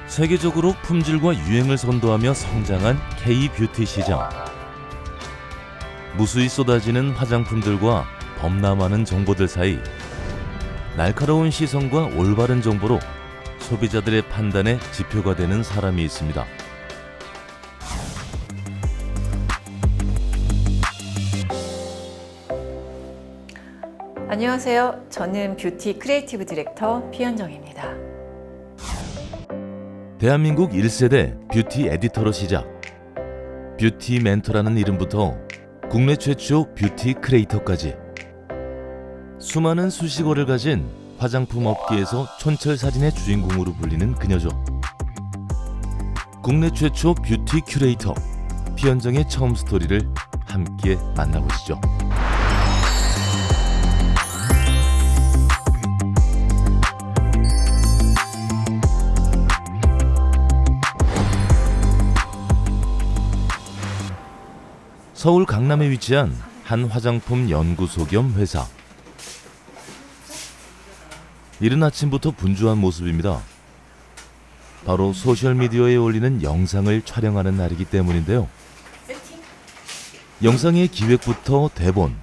세계적으로 품질과 유행을 선도하며 성장한 K-뷰티 시장. 무수히 쏟아지는 화장품들과 범람하는 정보들 사이 날카로운 시선과 올바른 정보로 소비자들의 판단의 지표가 되는 사람이 있습니다. 안녕하세요. 저는 뷰티 크리에이티브 디렉터 피현정입니다. 대한민국 1세대 뷰티 에디터로 시작. 뷰티 멘토라는 이름부터 국내 최초 뷰티 크리에이터까지 수많은 수식어를 가진 화장품 업계에서 촌철살인의 주인공으로 불리는 그녀죠. 국내 최초 뷰티 큐레이터 피현정의 처음 스토리를 함께 만나보시죠. 서울 강남에 위치한 한 화장품 연구소 겸 회사. 이른 아침부터 분주한 모습입니다. 바로 소셜미디어에 올리는 영상을 촬영하는 날이기 때문인데요. 영상의 기획부터 대본,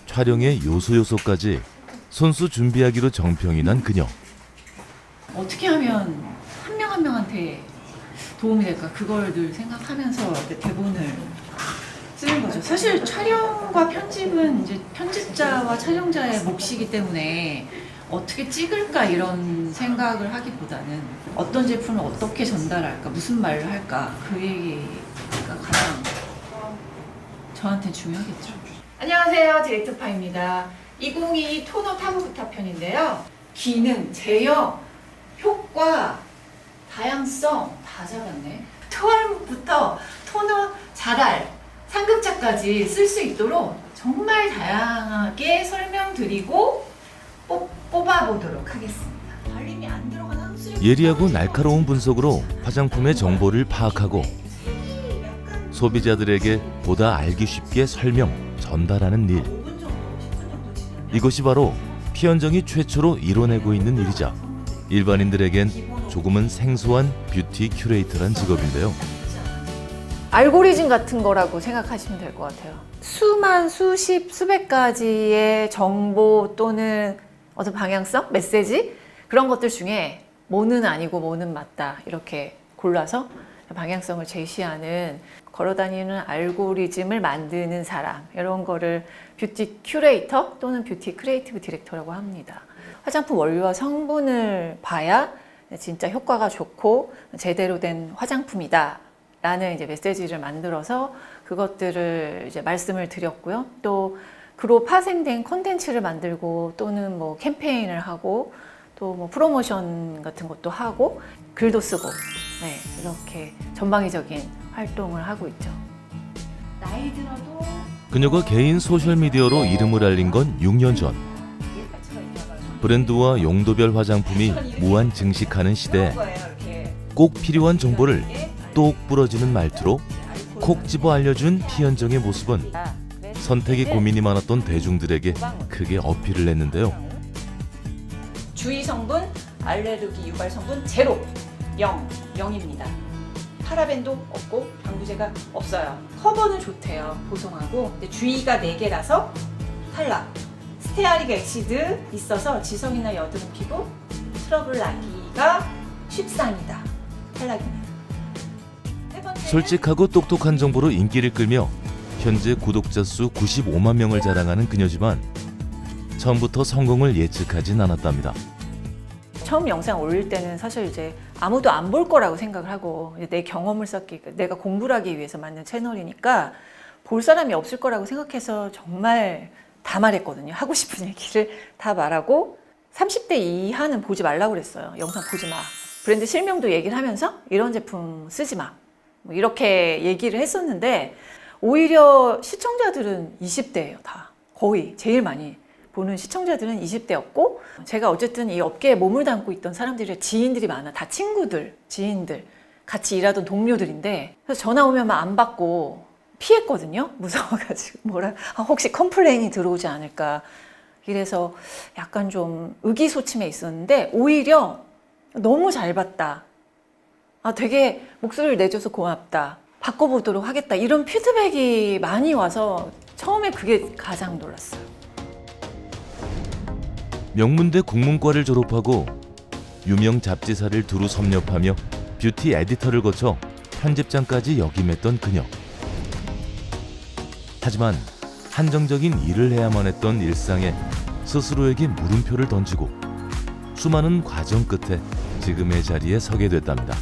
촬영의 요소까지 손수 준비하기로 정평이 난 그녀. 어떻게 하면 한 명 한 명한테 도움이 될까? 그걸 늘 생각하면서 대본을 쓰는 거죠. 사실 촬영과 편집은 이제 편집자와 촬영자의 몫이기 때문에 어떻게 찍을까 이런 생각을 하기보다는 어떤 제품을 어떻게 전달할까, 무슨 말을 할까, 그 얘기가 가장 저한테 중요하겠죠. 안녕하세요, 디렉터파입니다. 2022 토너 타부부타 편인데요. 기능, 제형, 효과, 다양성 다 잡았네. 토알부터 토너, 자랄, 상급자까지 쓸 수 있도록 정말 다양하게 설명드리고 뽑아보도록 하겠습니다. 발림이 안 들어가는 항수력 예리하고 날카로운 분석으로 화장품의 정보를 파악하고 소비자들에게 보다 알기 쉽게 설명, 전달하는 일. 이것이 바로 피현정이 최초로 이뤄내고 있는 일이자 일반인들에겐 조금은 생소한 뷰티 큐레이터란 직업인데요. 알고리즘 같은 거라고 생각하시면 될 것 같아요. 수만, 수십, 수백 가지의 정보 또는 어떤 방향성, 메시지 그런 것들 중에 뭐는 아니고 뭐는 맞다 이렇게 골라서 방향성을 제시하는 걸어다니는 알고리즘을 만드는 사람, 이런 거를 뷰티 큐레이터 또는 뷰티 크리에이티브 디렉터라고 합니다. 화장품 원료와 성분을 봐야 진짜 효과가 좋고 제대로 된 화장품이다 라는 이제 메시지를 만들어서 그것들을 이제 말씀을 드렸고요. 또 그로 파생된 콘텐츠를 만들고 또는 뭐 캠페인을 하고 또 뭐 프로모션 같은 것도 하고 글도 쓰고 네, 이렇게 전방위적인 활동을 하고 있죠. 나이 들어도 그녀가 개인 소셜미디어로 이름을 알린 건 6년 전. 브랜드와 용도별 화장품이 무한 증식하는 시대에 꼭 필요한 정보를 똑 부러지는 말투로 콕 집어 알려준 피현정의 모습은 선택에 고민이 많았던 대중들에게 크게 어필을 했는데요. 주의 성분, 알레르기 유발 성분 제로, 0입니다. 파라벤도 없고 방부제가 없어요. 커버는 좋대요. 보송하고. 근데 주의가 4개라서 탈락. 스테아릭 엑시드 있어서 지성이나 여드름 피부 트러블 나기가 쉽상이다. 탈락입니다. 솔직하고 똑똑한 정보로 인기를 끌며 현재 구독자 수 95만 명을 자랑하는 그녀지만 처음부터 성공을 예측하진 않았답니다. 처음 영상 올릴 때는 사실 이제 아무도 안 볼 거라고 생각을 하고 내 경험을 쌓기, 내가 공부를 하기 위해서 만든 채널이니까 볼 사람이 없을 거라고 생각해서 정말 다 말했거든요. 하고 싶은 얘기를 다 말하고 30대 이하는 보지 말라고 그랬어요. 영상 보지 마. 브랜드 실명도 얘기를 하면서 이런 제품 쓰지 마. 뭐 이렇게 얘기를 했었는데 오히려 시청자들은 20대예요. 다. 거의 제일 많이 보는 시청자들은 20대였고 제가 어쨌든 이 업계에 몸을 담고 있던 사람들의 지인들이 많아. 다 친구들, 지인들, 같이 일하던 동료들인데 그래서 전화 오면 막 안 받고 피했거든요. 무서워가지고 혹시 컴플레인이 들어오지 않을까. 이래서 약간 좀 의기소침해 있었는데 오히려 너무 잘 봤다. 되게 목소리를 내줘서 고맙다. 바꿔보도록 하겠다. 이런 피드백이 많이 와서 처음에 그게 가장 놀랐어요. 명문대 국문과를 졸업하고 유명 잡지사를 두루 섭렵하며 뷰티 에디터를 거쳐 편집장까지 역임했던 그녀. 하지만 한정적인 일을 해야만 했던 일상에 스스로에게 물음표를 던지고 수많은 과정 끝에 지금의 자리에 서게 됐답니다.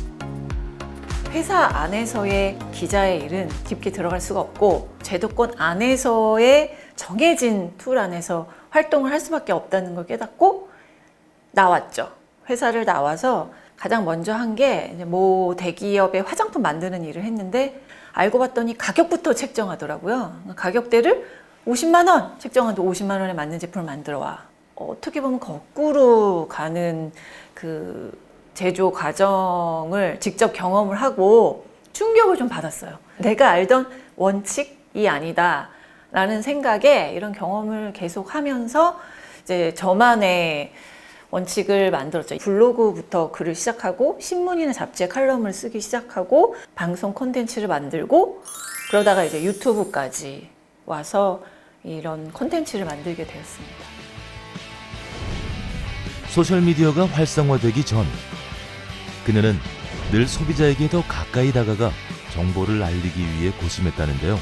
회사 안에서의 기자의 일은 깊게 들어갈 수가 없고 제도권 안에서의 정해진 툴 안에서 활동을 할 수밖에 없다는 걸 깨닫고 나왔죠. 회사를 나와서 가장 먼저 한 게 모 대기업의 화장품 만드는 일을 했는데 알고 봤더니 가격부터 책정하더라고요. 가격대를 50만 원 책정해도 50만 원에 맞는 제품을 만들어 와. 어떻게 보면 거꾸로 가는 그 제조 과정을 직접 경험을 하고 충격을 좀 받았어요. 내가 알던 원칙이 아니다 라는 생각에 이런 경험을 계속 하면서 이제 저만의 원칙을 만들었죠. 블로그부터 글을 시작하고 신문이나 잡지에 칼럼을 쓰기 시작하고 방송 콘텐츠를 만들고 그러다가 이제 유튜브까지 와서 이런 콘텐츠를 만들게 되었습니다. 소셜미디어가 활성화되기 전 그녀는 늘 소비자에게 더 가까이 다가가 정보를 알리기 위해 고심했다는데요.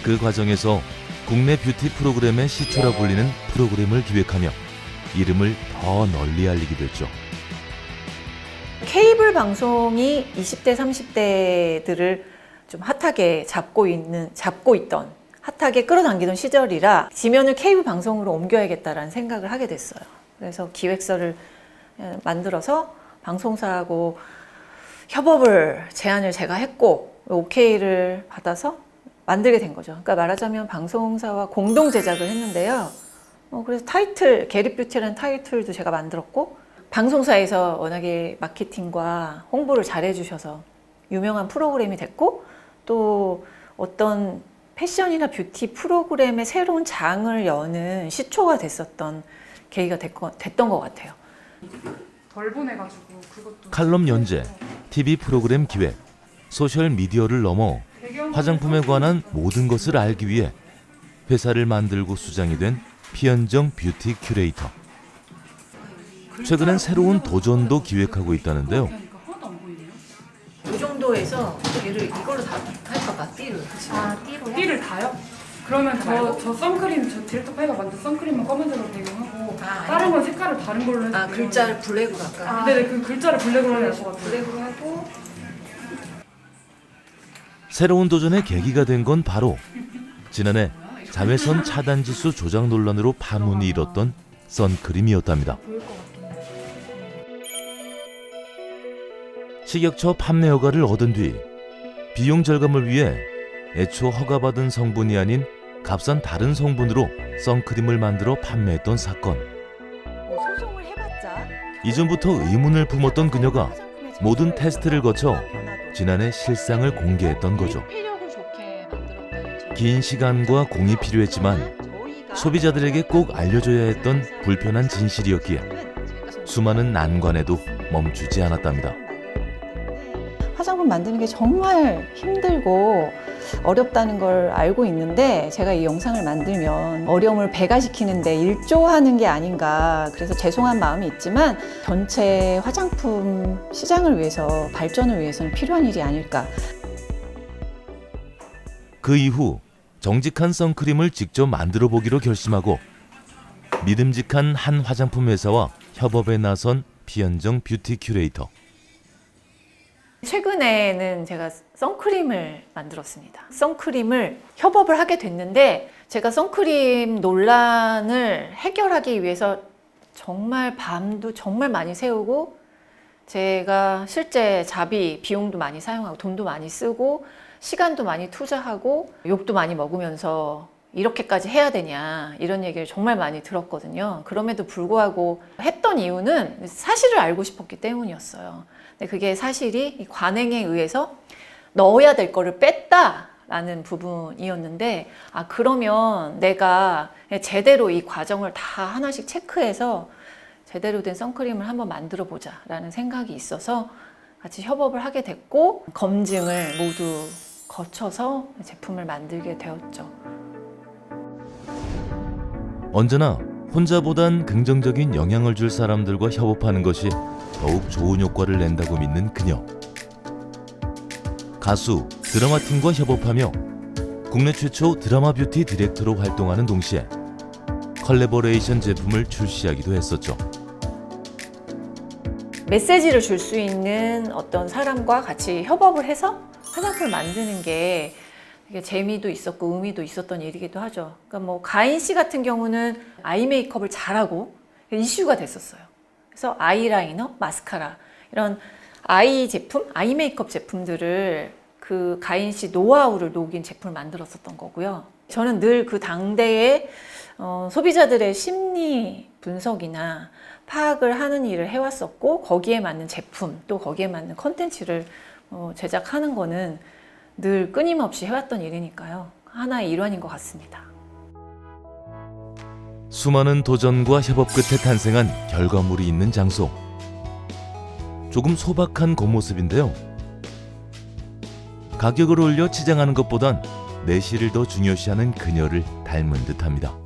그 과정에서 국내 뷰티 프로그램의 시초라 불리는 프로그램을 기획하며 이름을 더 널리 알리게 됐죠. 케이블 방송이 20대, 30대들을 좀 핫하게 잡고 있던, 핫하게 끌어당기던 시절이라 지면을 케이블 방송으로 옮겨야겠다라는 생각을 하게 됐어요. 그래서 기획서를 만들어서 방송사하고 협업을 제안을 제가 했고 오케이를 받아서 만들게 된 거죠. 그러니까 말하자면 방송사와 공동 제작을 했는데요. 그래서 타이틀, 게릿뷰티라는 타이틀도 제가 만들었고 방송사에서 워낙에 마케팅과 홍보를 잘 해주셔서 유명한 프로그램이 됐고 또 어떤 패션이나 뷰티 프로그램의 새로운 장을 여는 시초가 됐었던 계기가 됐던 것 같아요. 덜 보내가지고 그것도 칼럼 연재, TV 프로그램 기획, 소셜 미디어를 넘어 화장품에 관한 모든 것을 알기 위해 회사를 만들고 수장이 된 피현정 뷰티 큐레이터. 최근엔 새로운 도전도 기획하고 있다는데요. 하나도 안 보이네요. 이 정도에서 이걸로 다 할까봐 띠를. 띠로요? 띠를 다요? 그러면 저 선크림, 저 딜터 파이가 만든 선크림만 검은색으로 배경하고 다른 건 색깔을 다른 걸로 해서 글자를 블랙으로 할까? 네네, 그 글자를 블랙으로 해야 될 것 같아요. 블랙으로 하고 새로운 도전의 계기가 된 건 바로 지난해 자외선 차단 지수 조작 논란으로 파문이 일었던 선크림이었답니다. 식약처 판매 허가를 얻은 뒤 비용 절감을 위해 애초 허가받은 성분이 아닌 값싼 다른 성분으로 선크림을 만들어 판매했던 사건. 소송을 해봤자 이전부터 의문을 품었던 그녀가 모든 테스트를 거쳐 지난해 실상을 공개했던 거죠. 긴 시간과 공이 필요했지만 소비자들에게 꼭 알려줘야 했던 불편한 진실이었기에 수많은 난관에도 멈추지 않았답니다. 화장품 만드는 게 정말 힘들고 어렵다는 걸 알고 있는데 제가 이 영상을 만들면 어려움을 배가시키는데 일조하는 게 아닌가, 그래서 죄송한 마음이 있지만 전체 화장품 시장을 위해서, 발전을 위해서는 필요한 일이 아닐까. 그 이후 정직한 선크림을 직접 만들어 보기로 결심하고 믿음직한 한 화장품 회사와 협업에 나선 피현정 뷰티 큐레이터. 최근에는 제가 선크림을 만들었습니다. 선크림을 협업을 하게 됐는데 제가 선크림 논란을 해결하기 위해서 정말 밤도 정말 많이 새우고 제가 실제 자비, 비용도 많이 사용하고 돈도 많이 쓰고 시간도 많이 투자하고 욕도 많이 먹으면서 이렇게까지 해야 되냐 이런 얘기를 정말 많이 들었거든요. 그럼에도 불구하고 했던 이유는 사실을 알고 싶었기 때문이었어요. 근데 그게 사실이 이 관행에 의해서 넣어야 될 거를 뺐다라는 부분이었는데 그러면 내가 제대로 이 과정을 다 하나씩 체크해서 제대로 된 선크림을 한번 만들어 보자 라는 생각이 있어서 같이 협업을 하게 됐고 검증을 모두 거쳐서 제품을 만들게 되었죠. 언제나 혼자보단 긍정적인 영향을 줄 사람들과 협업하는 것이 더욱 좋은 효과를 낸다고 믿는 그녀. 가수, 드라마팀과 협업하며 국내 최초 드라마 뷰티 디렉터로 활동하는 동시에 컬래버레이션 제품을 출시하기도 했었죠. 메시지를 줄 수 있는 어떤 사람과 같이 협업을 해서 화장품을 만드는 게 되게 재미도 있었고 의미도 있었던 일이기도 하죠. 그러니까 뭐 가인 씨 같은 경우는 아이 메이크업을 잘하고 이슈가 됐었어요. 그래서 아이라이너, 마스카라 이런 아이 제품, 아이 메이크업 제품들을 그 가인 씨 노하우를 녹인 제품을 만들었었던 거고요. 저는 늘 그 당대의 소비자들의 심리 분석이나 파악을 하는 일을 해왔었고 거기에 맞는 제품 또 거기에 맞는 컨텐츠를 제작하는 거는 늘 끊임없이 해왔던 일이니까요. 하나의 일환인 것 같습니다. 수많은 도전과 협업 끝에 탄생한 결과물이 있는 장소. 조금 소박한 겉모습인데요. 가격을 올려 치장하는 것보단 내실을 더 중요시하는 그녀를 닮은 듯합니다.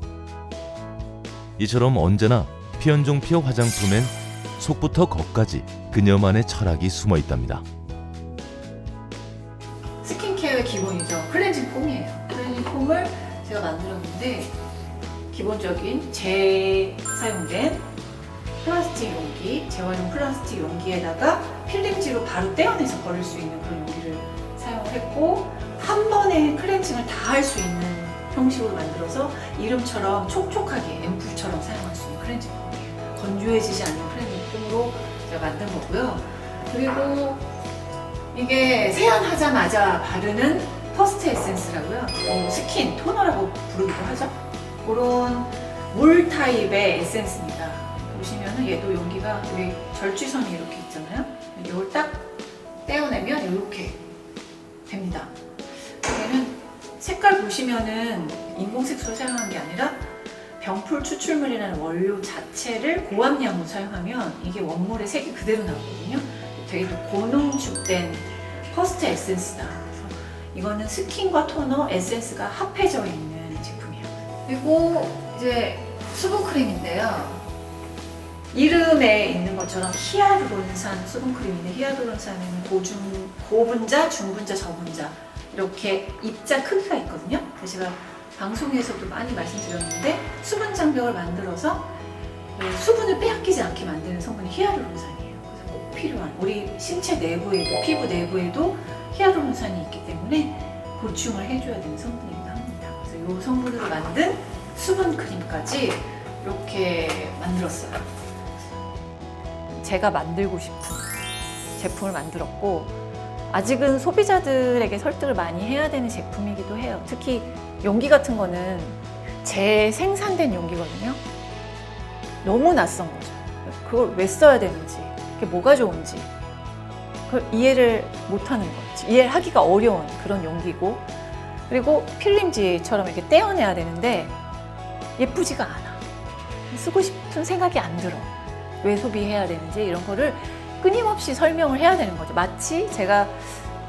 이처럼 언제나 피현종피어 화장품엔 속부터 겉까지 그녀만의 철학이 숨어 있답니다. 스킨케어의 기본이죠. 클렌징 폼이에요. 클렌징 폼을 제가 만들었는데 기본적인 재사용된 플라스틱 용기, 재활용 플라스틱 용기에다가 필름지로 바로 떼어내서 버릴 수 있는 그런 용기를 사용을 했고 한 번에 클렌징을 다 할 수 있는 형식으로 만들어서 이름처럼 촉촉하게 앰플처럼 사용할 수 있는 클렌징 폼이에요. 건조해지지 않는 클렌징 폼으로 제가 만든 거고요. 그리고 이게 세안하자마자 바르는 퍼스트 에센스라고요. 스킨 토너라고 부르기도 하죠. 그런 물 타입의 에센스입니다. 보시면은 얘도 용기가 여기 절취선이 이렇게 있잖아요. 이걸 딱 떼어내면 이렇게 됩니다. 얘는 색깔 보시면은 인공색소를 사용한 게 아니라 병풀 추출물이라는 원료 자체를 고함량으로 사용하면 이게 원물의 색이 그대로 나오거든요. 되게 고농축된 퍼스트 에센스다. 그래서 이거는 스킨과 토너, 에센스가 합해져 있는 제품이에요. 그리고 이제 수분크림인데요. 이름에 있는 것처럼 히아루론산 수분크림인데 히아루론산에는 고분자, 중분자, 저분자 이렇게 입자 크기가 있거든요. 그래서 제가 방송에서도 많이 말씀드렸는데 수분 장벽을 만들어서 수분을 빼앗기지 않게 만드는 성분이 히아루론산이에요. 그래서 꼭 필요한 우리 신체 내부에도 피부 내부에도 히아루론산이 있기 때문에 보충을 해줘야 되는 성분이기도 합니다. 그래서 이 성분으로 만든 수분 크림까지 이렇게 만들었어요. 제가 만들고 싶은 제품을 만들었고 아직은 소비자들에게 설득을 많이 해야 되는 제품이기도 해요. 특히 용기 같은 거는 재생산된 용기거든요. 너무 낯선 거죠. 그걸 왜 써야 되는지, 그게 뭐가 좋은지 그걸 이해를 못하는 거지. 이해를 하기가 어려운 그런 용기고 그리고 필름지처럼 이렇게 떼어내야 되는데 예쁘지가 않아. 쓰고 싶은 생각이 안 들어. 왜 소비해야 되는지 이런 거를 끊임없이 설명을 해야 되는 거죠. 마치 제가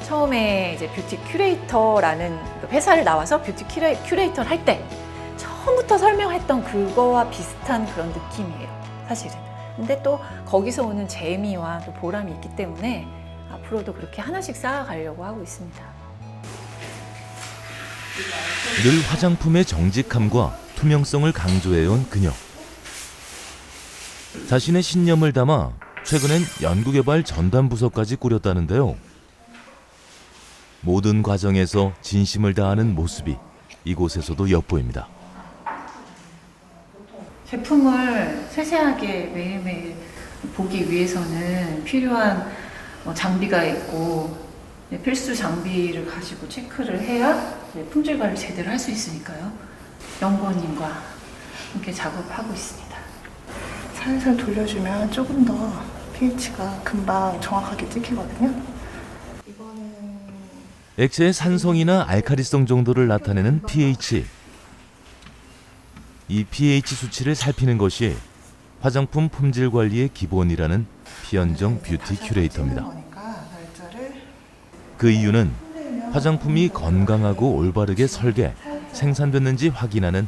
처음에 이제 뷰티 큐레이터라는 회사를 나와서 뷰티 큐레이터를 할 때 처음부터 설명했던 그거와 비슷한 그런 느낌이에요, 사실은. 근데 또 거기서 오는 재미와 또 보람이 있기 때문에 앞으로도 그렇게 하나씩 쌓아가려고 하고 있습니다. 늘 화장품의 정직함과 투명성을 강조해온 그녀. 자신의 신념을 담아 최근엔 연구개발 전담부서까지 꾸렸다는데요. 모든 과정에서 진심을 다하는 모습이 이곳에서도 엿보입니다. 제품을 세세하게 매일매일 보기 위해서는 필요한 장비가 있고 필수 장비를 가지고 체크를 해야 품질 관리를 제대로 할 수 있으니까요. 연구원님과 함께 작업하고 있습니다. 살살 돌려주면 조금 더 pH가 금방 정확하게 찍히거든요. 이거는 액체의 산성이나 알칼리성 정도를 나타내는 pH. 이 pH 수치를 살피는 것이 화장품 품질 관리의 기본이라는 피현정 뷰티 큐레이터입니다. 거니까 그 이유는 화장품이 건강하고 올바르게 설계, 생산됐는지 확인하는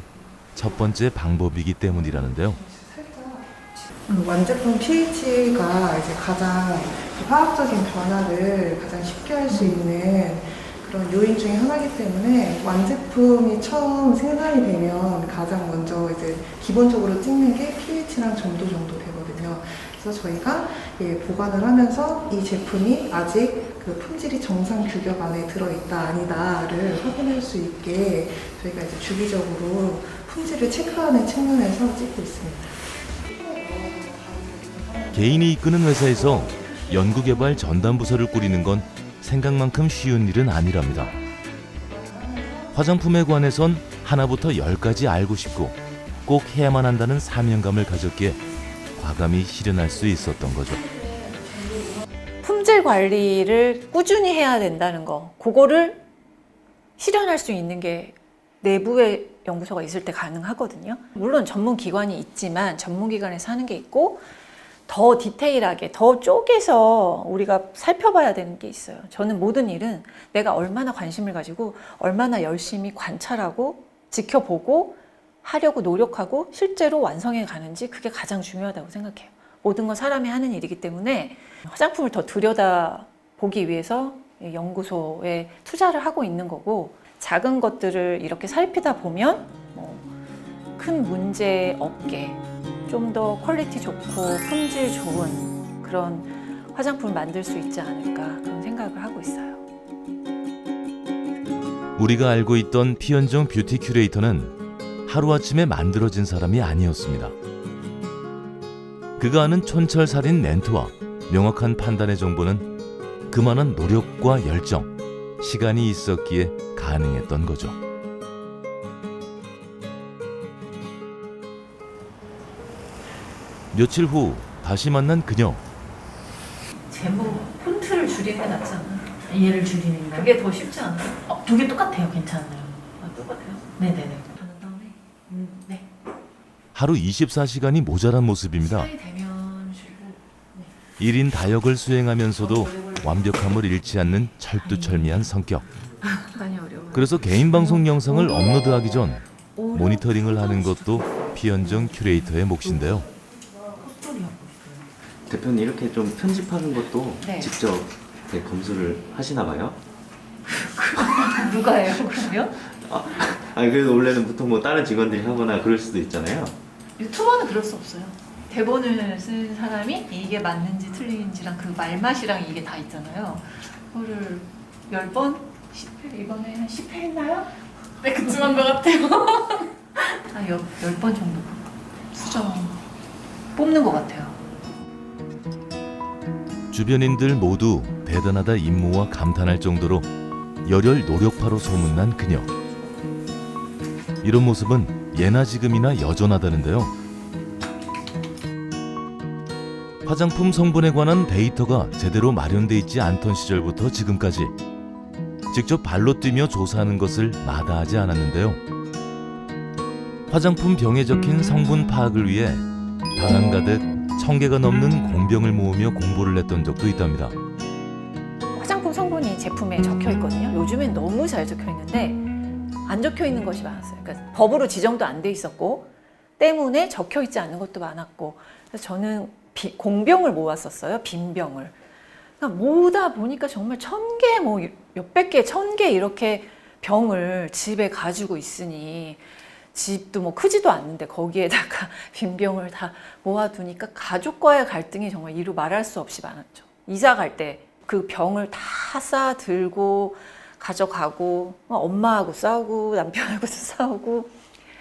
첫 번째 방법이기 때문이라는데요. 완제품 pH가 이제 가장 화학적인 변화를 가장 쉽게 할 수 있는 그런 요인 중에 하나이기 때문에 완제품이 처음 생산이 되면 가장 먼저 이제 기본적으로 찍는 게 pH랑 점도 정도 되거든요. 그래서 저희가 보관을 하면서 이 제품이 아직 그 품질이 정상 규격 안에 들어있다 아니다를 확인할 수 있게 저희가 이제 주기적으로 품질을 체크하는 측면에서 찍고 있습니다. 개인이 이끄는 회사에서 연구개발 전담 부서를 꾸리는 건 생각만큼 쉬운 일은 아니랍니다. 화장품에 관해선 하나부터 10까지 알고 싶고 꼭 해야만 한다는 사명감을 가졌기에 과감히 실현할 수 있었던 거죠. 품질 관리를 꾸준히 해야 된다는 거, 그거를 실현할 수 있는 게 내부의 연구소가 있을 때 가능하거든요. 물론 전문 기관이 있지만 전문 기관에서 하는 게 있고 더 디테일하게, 더 쪼개서 우리가 살펴봐야 되는 게 있어요. 저는 모든 일은 내가 얼마나 관심을 가지고 얼마나 열심히 관찰하고 지켜보고 하려고 노력하고 실제로 완성해 가는지, 그게 가장 중요하다고 생각해요. 모든 건 사람이 하는 일이기 때문에 화장품을 더 들여다보기 위해서 연구소에 투자를 하고 있는 거고, 작은 것들을 이렇게 살피다 보면 큰 문제 없게 좀 더 퀄리티 좋고 품질 좋은 그런 화장품을 만들 수 있지 않을까, 그런 생각을 하고 있어요. 우리가 알고 있던 피현정 뷰티 큐레이터는 하루아침에 만들어진 사람이 아니었습니다. 그가 아는 촌철살인 멘트와 명확한 판단의 정보는 그만한 노력과 열정, 시간이 있었기에 가능했던 거죠. 며칠 후 다시 만난 그녀. 제목 폰트를 줄이는 게 낫지 않아요? 얘를 줄이는 거. 그게 더 쉽지 않아요? 두 개 똑같아요. 괜찮아요. 똑같아요? 네네네. 바른 다음에 네. 하루 24시간이 모자란 모습입니다. 시간이 되면 줄고 1인 다역을 수행하면서도 완벽함을 잃지 않는 철두철미한 성격. 많이 어려워요. 그래서 개인 방송 영상을 업로드하기 전 모니터링을 하는 것도 피현정 큐레이터의 몫인데요. 대표님 이렇게 좀 편집하는 것도 네. 직접 검수를 하시나 봐요? 누가 해요, 그러면? 아니 그래도 원래는 보통 뭐 다른 직원들이 하거나 그럴 수도 있잖아요. 유튜버는 그럴 수 없어요. 대본을 쓴 사람이 이게 맞는지 틀린지랑 그 말맛이랑 이게 다 있잖아요. 그거를 10번? 10회? 이번에 한 10회 했나요? 네, 그쯤한 것 같아요. 한 10번 정도 수정 뽑는 것 같아요. 주변인들 모두 대단하다 임무와 감탄할 정도로 열혈 노력파로 소문난 그녀. 이런 모습은 예나 지금이나 여전하다는데요. 화장품 성분에 관한 데이터가 제대로 마련돼 있지 않던 시절부터 지금까지 직접 발로 뛰며 조사하는 것을 마다하지 않았는데요. 화장품 병에 적힌 성분 파악을 위해 방안 가득 1000개가 넘는 공병을 모으며 공부를 했던 적도 있답니다. 화장품 성분이 제품에 적혀 있거든요. 요즘엔 너무 잘 적혀 있는데 안 적혀 있는 것이 많았어요. 그러니까 법으로 지정도 안 돼 있었고 때문에 적혀 있지 않는 것도 많았고, 그래서 저는 공병을 모았었어요. 빈병을. 그러니까 모으다 보니까 정말 1000개, 뭐 몇백 개, 1000개 이렇게 병을 집에 가지고 있으니, 집도 뭐 크지도 않는데 거기에다가 빈병을 다 모아두니까 가족과의 갈등이 정말 이루 말할 수 없이 많았죠. 이사 갈 때 그 병을 다 싸 들고 가져가고, 엄마하고 싸우고 남편하고도 싸우고,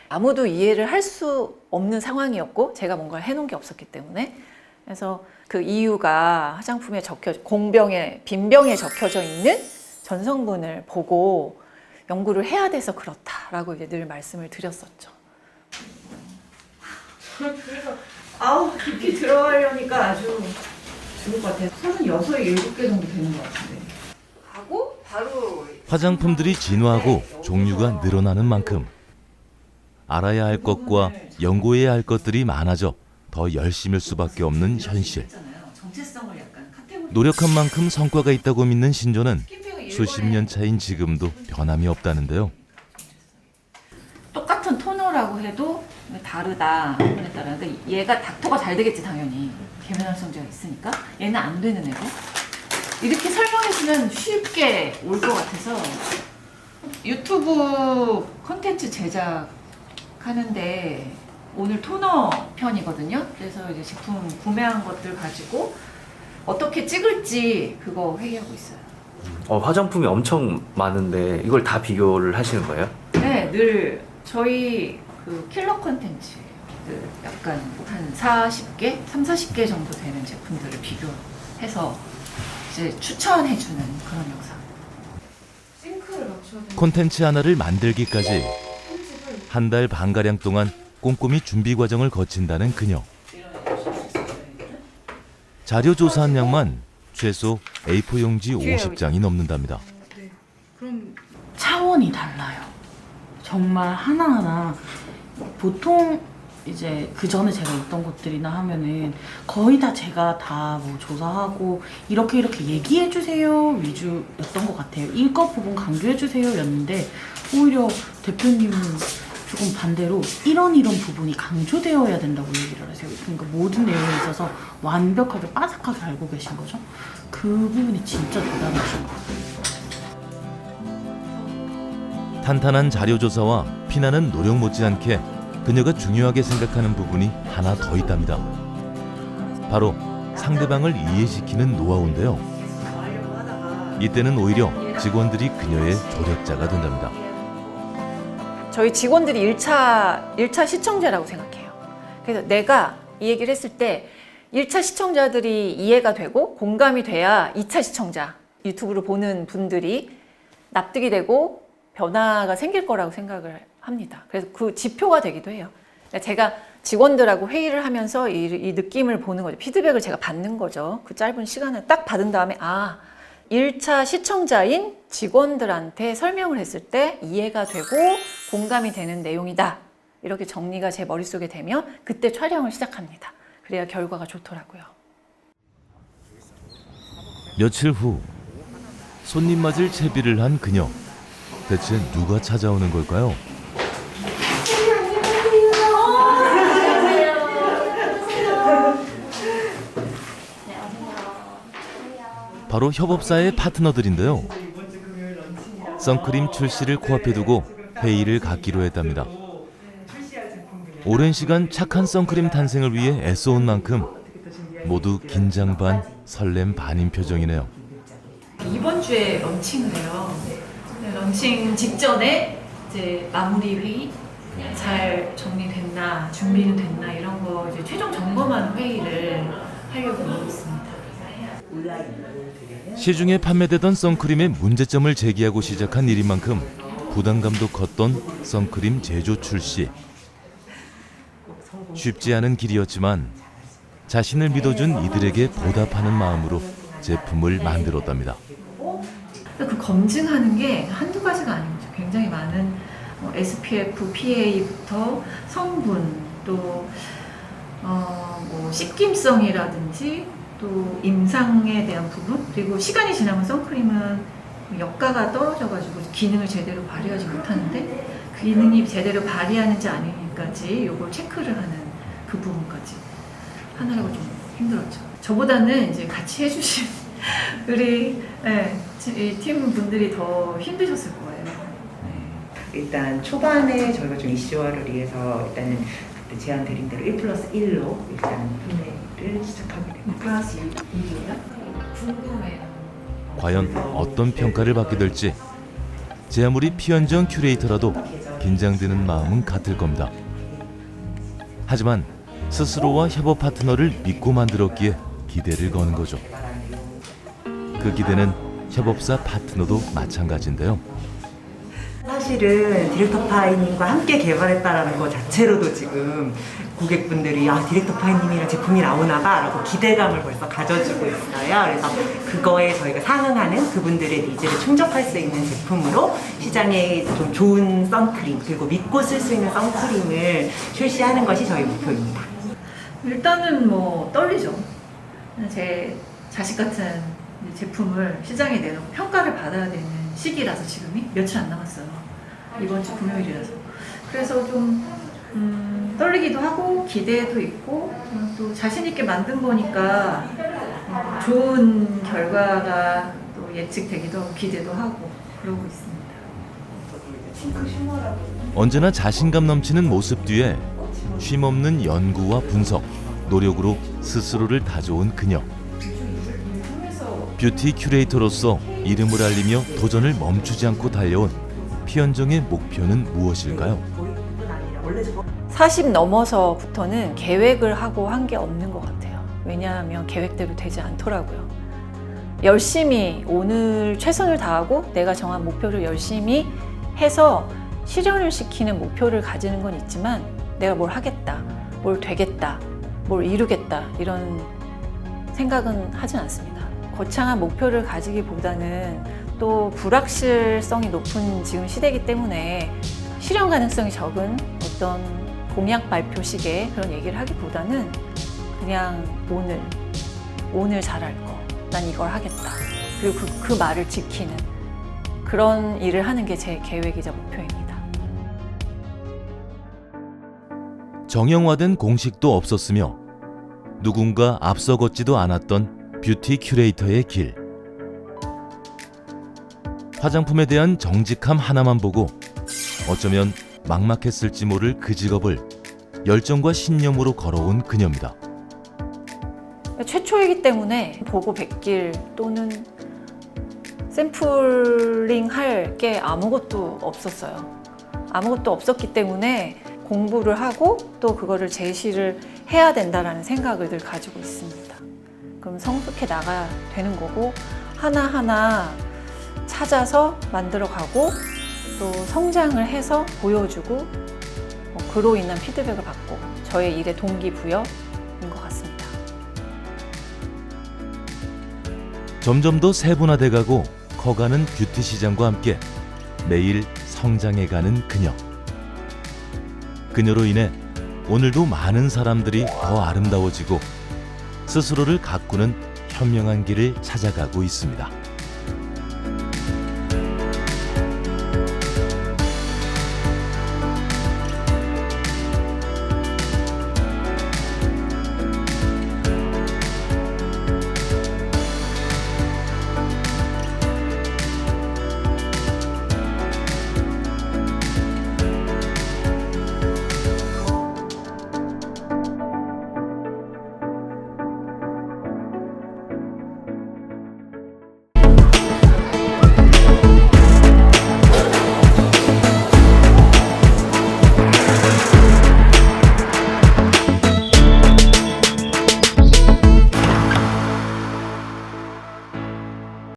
아무도 이해를 할 수 없는 상황이었고 제가 뭔가를 해놓은 게 없었기 때문에. 그래서 그 이유가 화장품에 공병에, 빈병에 적혀져 있는 전성분을 보고 연구를 해야 돼서 그렇다라고 이제 늘 말씀을 드렸었죠. 그래서 깊이 들어가려니까 아주 죽을 것 같아요. 36, 7개 정도 되는 것 같은데. 하고 바로 화장품들이 진화하고 종류가 늘어나는 만큼 알아야 할 것과 연구해야 할 것들이 많아져 더 열심일 수밖에 없는 현실. 노력한 만큼 성과가 있다고 믿는 신조는 수십 년 차인 지금도 변함이 없다는데요. 똑같은 토너라고 해도 다르다. 그에 따라 그러니까 얘가 닥터가 잘 되겠지 당연히. 계면활성제가 있으니까. 얘는 안 되는 애고. 이렇게 설명해주면 쉽게 올 것 같아서 유튜브 콘텐츠 제작하는데 오늘 토너 편이거든요. 그래서 이제 제품 구매한 것들 가지고 어떻게 찍을지 그거 회의하고 있어요. 화장품이 엄청 많은데 이걸 다 비교를 하시는 거예요? 네, 늘 저희 그 킬러 콘텐츠 약간 한 40개, 40개 정도 되는 제품들을 비교해서 이제 추천해주는 그런 영상. 싱크를 맞춰야 되는 콘텐츠 하나를 만들기까지 한 달 반가량 동안 꼼꼼히 준비 과정을 거친다는 그녀. 자료 조사한 양만 최소 A4 용지 50장이 넘는답니다. 그럼 차원이 달라요. 정말 하나하나 보통 이제 그 전에 제가 있던 곳들이나 하면은 거의 다 제가 다 뭐 조사하고 이렇게 얘기해 주세요 위주였던 것 같아요. 이것 부분 강조해 주세요였는데 오히려 대표님은 조금 반대로 이런 부분이 강조되어야 된다고 얘기를 하세요. 그러니까 모든 내용에 있어서 완벽하게 빠삭하게 알고 계신 거죠. 그 부분이 진짜 대단하신 것 같아요. 탄탄한 자료 조사와 피나는 노력 못지않게 그녀가 중요하게 생각하는 부분이 하나 더 있답니다. 바로 상대방을 이해시키는 노하우인데요. 이때는 오히려 직원들이 그녀의 조력자가 된답니다. 저희 직원들이 1차 시청자라고 생각해요. 그래서 내가 이 얘기를 했을 때 1차 시청자들이 이해가 되고 공감이 돼야 2차 시청자, 유튜브를 보는 분들이 납득이 되고 변화가 생길 거라고 생각을 합니다. 그래서 그 지표가 되기도 해요. 그러니까 제가 직원들하고 회의를 하면서 이 느낌을 보는 거죠. 피드백을 제가 받는 거죠. 그 짧은 시간을 딱 받은 다음에 1차 시청자인 직원들한테 설명을 했을 때 이해가 되고 공감이 되는 내용이다. 이렇게 정리가 제 머릿속에 되면 그때 촬영을 시작합니다. 그래야 결과가 좋더라고요. 며칠 후 손님 맞을 채비를 한 그녀. 대체 누가 찾아오는 걸까요? 바로 협업사의 파트너들인데요. 선크림 출시를 코앞에 두고 회의를 갖기로 했답니다. 오랜 시간 착한 선크림 탄생을 위해 애써온 만큼 모두 긴장 반, 설렘 반인 표정이네요. 이번 주에 런칭을 해요. 런칭 직전에 이제 마무리 회의 잘 정리됐나, 준비는 됐나 이런 거 이제 최종 점검하는 회의를 하려고 하고 있습니다. 시중에 판매되던 선크림의 문제점을 제기하고 시작한 일인 만큼 부담감도 컸던 선크림 제조 출시. 쉽지 않은 길이었지만 자신을 믿어준 이들에게 보답하는 마음으로 제품을 만들었답니다. 그 검증하는 게 한두 가지가 아니죠. 굉장히 많은 SPF, PA부터 성분, 또 뭐 씻김성이라든지 또 임상에 대한 부분, 그리고 시간이 지나면 선크림은 역가가 떨어져가지고 기능을 제대로 발휘하지 못하는데 기능이 제대로 발휘하는지 아닌지까지 이걸 체크를 하는 그 부분까지 하느라고 좀 힘들었죠. 저보다는 이제 같이 해주신 우리 이 팀 분들이 더 힘드셨을 거예요. 일단 초반에 저희가 좀 이슈화를 위해서 일단은 그때 제안 드린 대로 1+1로 일단 판매를 시작하게 됩니다. 플러스 1이에요? 궁금해요. 과연 어떤 평가를 받게 될지 제 아무리 피현정 큐레이터라도 긴장되는 마음은 같을 겁니다. 하지만 스스로와 협업 파트너를 믿고 만들었기에 기대를 거는 거죠. 그 기대는 협업사 파트너도 마찬가지인데요. 사실은 디렉터 파이님과 함께 개발했다라는 것 자체로도 지금 고객분들이 디렉터 파이님이랑 제품이 나오나 봐 라고 기대감을 벌써 가져주고 있어요. 그래서 그거에 저희가 상응하는 그분들의 니즈를 충족할 수 있는 제품으로 시장에 좀 좋은 선크림 그리고 믿고 쓸 수 있는 선크림을 출시하는 것이 저희 목표입니다. 일단은 뭐 떨리죠. 제 자식 같은 이제 제품을 시장에 내놓고 평가를 받아야 되는 시기라서 지금이 며칠 안 남았어요. 이번 주 금요일이라서. 그래서 좀 떨리기도 하고 기대도 있고 또 자신 있게 만든 거니까 좋은 결과가 또 예측되기도 하고 기대도 하고 그러고 있습니다. 언제나 자신감 넘치는 모습 뒤에 쉼없는 연구와 분석, 노력으로 스스로를 다져온 그녀. 뷰티 큐레이터로서 이름을 알리며 도전을 멈추지 않고 달려온 피현정의 목표는 무엇일까요? 40 넘어서부터는 계획을 하고 한 게 없는 것 같아요. 왜냐하면 계획대로 되지 않더라고요. 열심히 오늘 최선을 다하고 내가 정한 목표를 열심히 해서 실현을 시키는 목표를 가지는 건 있지만 내가 뭘 하겠다, 뭘 되겠다, 뭘 이루겠다 이런 생각은 하진 않습니다. 거창한 목표를 가지기보다는 또 불확실성이 높은 지금 시대이기 때문에 실현 가능성이 적은 어떤 공약 발표식의 그런 얘기를 하기보다는 그냥 오늘 잘할 거, 난 이걸 하겠다. 그리고 그 말을 지키는 그런 일을 하는 게 제 계획이자 목표입니다. 정형화된 공식도 없었으며 누군가 앞서 걷지도 않았던 뷰티 큐레이터의 길. 화장품에 대한 정직함 하나만 보고 어쩌면 막막했을지 모를 그 직업을 열정과 신념으로 걸어온 그녀입니다. 최초이기 때문에 보고 뵙길 또는 샘플링 할 게 아무것도 없었어요. 아무것도 없었기 때문에 공부를 하고 또 그거를 제시를 해야 된다라는 생각을 늘 가지고 있습니다. 그럼 성숙해 나가야 되는 거고 하나하나 찾아서 만들어가고 또 성장을 해서 보여주고 그로 인한 피드백을 받고 저의 일의 동기부여인 것 같습니다. 점점 더 세분화돼가고 커가는 뷰티 시장과 함께 매일 성장해가는 그녀. 그녀로 인해 오늘도 많은 사람들이 더 아름다워지고 스스로를 가꾸는 현명한 길을 찾아가고 있습니다.